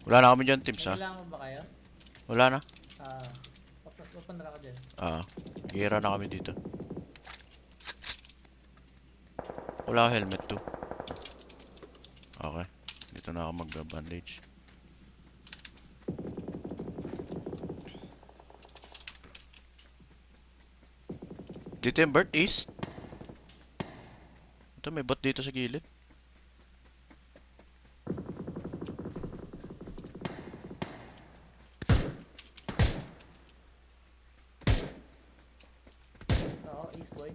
Wala na kami dyan, teams ha. Kailangan ba kayo? Wala na. Papunta ako dyan. Hira na kami dito. Wala ka helmet to. Okay. Dito na ako mag-bandage. Dito yung Bert East. Ito may bot dito sa gilid. Oo, East Boy.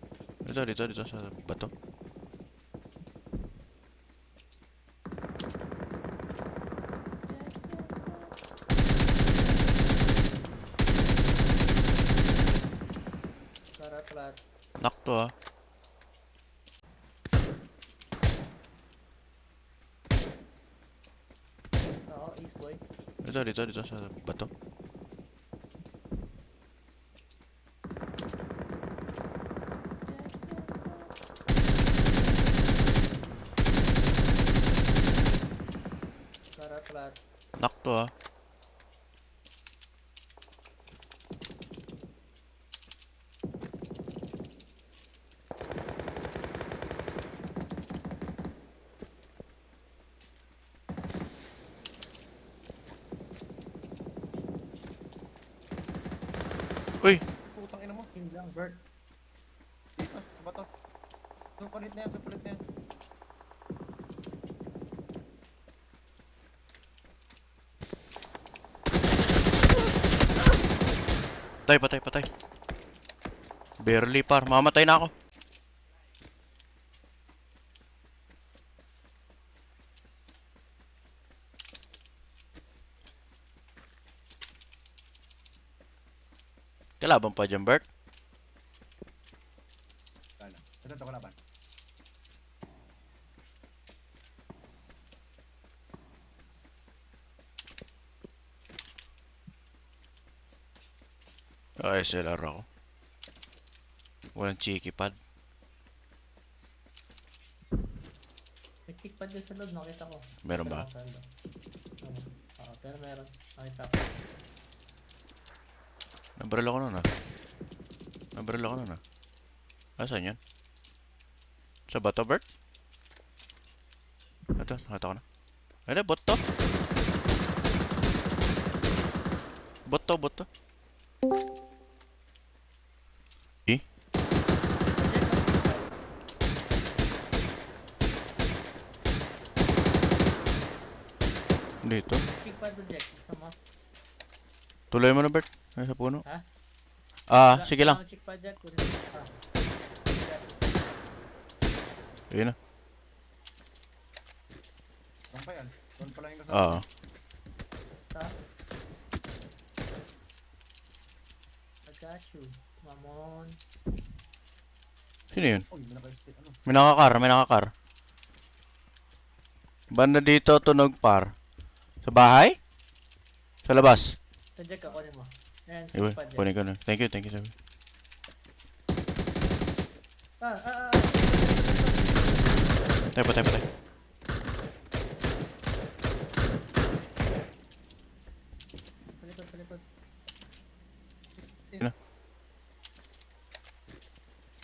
Dito sa bato. Plat. Knock to ah. Oo, East Boy. Dito sa bato. Plat. Knock to ah. Uy! Putang ina mo. Team lang, Bert. Dito, sa bato. Supalit na yan, supalit na yan. Patay. Barely par. Mamatay na ako. Kalaban pa dyan, Bert. Kala. Ito kalaban. SLR ako. Walang cheeky pad. May kickpad dyan sa loob, nakita ko. Meron ba? Pero meron. Nakita ko. Nabaril ako nun ah. Asan yan? Sa bato, Bert? Ito, nakita ko na. Ay, bot to. Bot to. Eh? Dito. Kickpad doon, Jack. Isa mo. Tuloy mo na, Bert. Ay, sa puno. Ha? Sige lang. Kickpad, Jack. Ayun na. Saan pa yan? Doon pala yung kasama. Oo. I got you. Mamon. Sino yun? Uy, may naka-stick. Ano? May nakakar. Banda dito, tunog par. Sa bahay? Sa labas? Sa Jack, ako mo. Ayan, Iba, kickpad, Jack. kunin ko na. Thank you, sabi. Patay. Palipad. Yun na.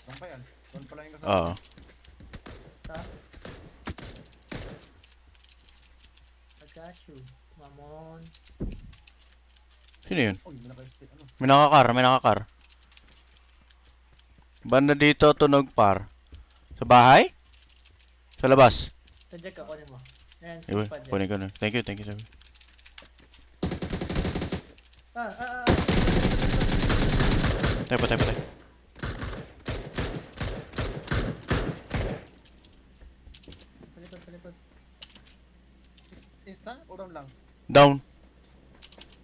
Saan pa yan? Doon pala yung kasama. Oo. I got you. Mamon. Sino yun? Uy, may naka-stick. Ano? May nakakar. Banda dito, tunog par. Sa bahay? Sa labas? Sa Jack, ako mo. Ayan, Iba, kickpad, Jack. kunin ko na. Thank you, sabi. Patay. Palipad. Insta? O down lang? Down.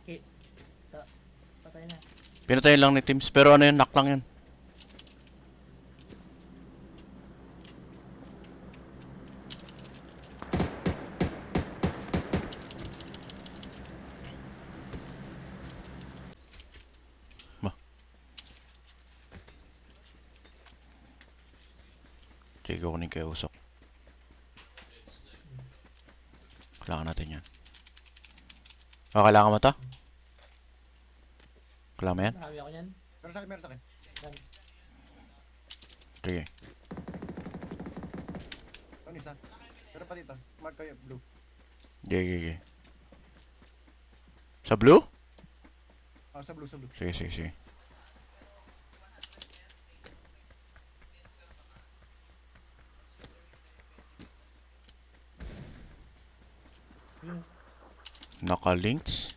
Okay. Patay na. Pinatayin lang ni Teams. Pero ano yun, knock lang yun. Sige, kunin kayo usok. Kailangan natin yan. Kailangan mo to? Kailangan mo yan? Marami ako yan. Meron sa akin, meron sa akin. Yan. Sige. Ano isa? Meron pa dito. Mark kayo, blue. Sige. Sa blue? Ah, sa blue, sa blue. Sige. Yun. Naka-links?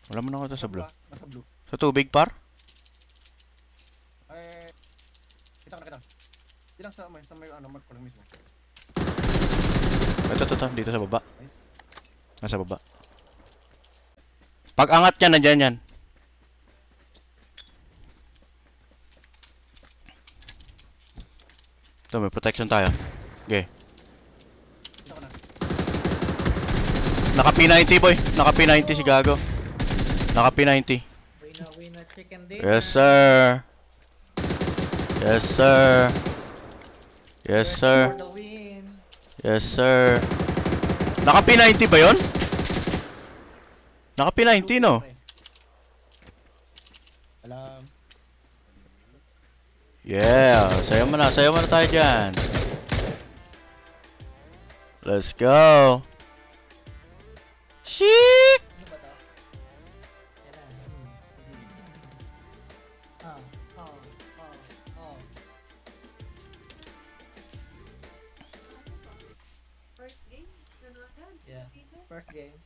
Wala mo na ako to sa blue. Nasa blue. Sa tubig, par? Ay, kita ko na kita. Di lang sa may ano, mark ko lang mismo. Ito. Dito sa baba. Nice. Nasa baba. Pag angat yan, nandyan yan. Ito, may protection tayo. Okay. Kita ko na. Naka P90, boy. Naka P90 si Gago. Naka P90. Winner, chicken dinner. Yes, sir. Yes, sir. Yes, sir. For the win. Yes, sir. Naka P90 ba yun? Naka P90, no? Alam. Yeah. Sayo mo na tayo dyan. Let's go. Sheek! Ano ba to? Yan na. First game, nanonood. Yeah. First game.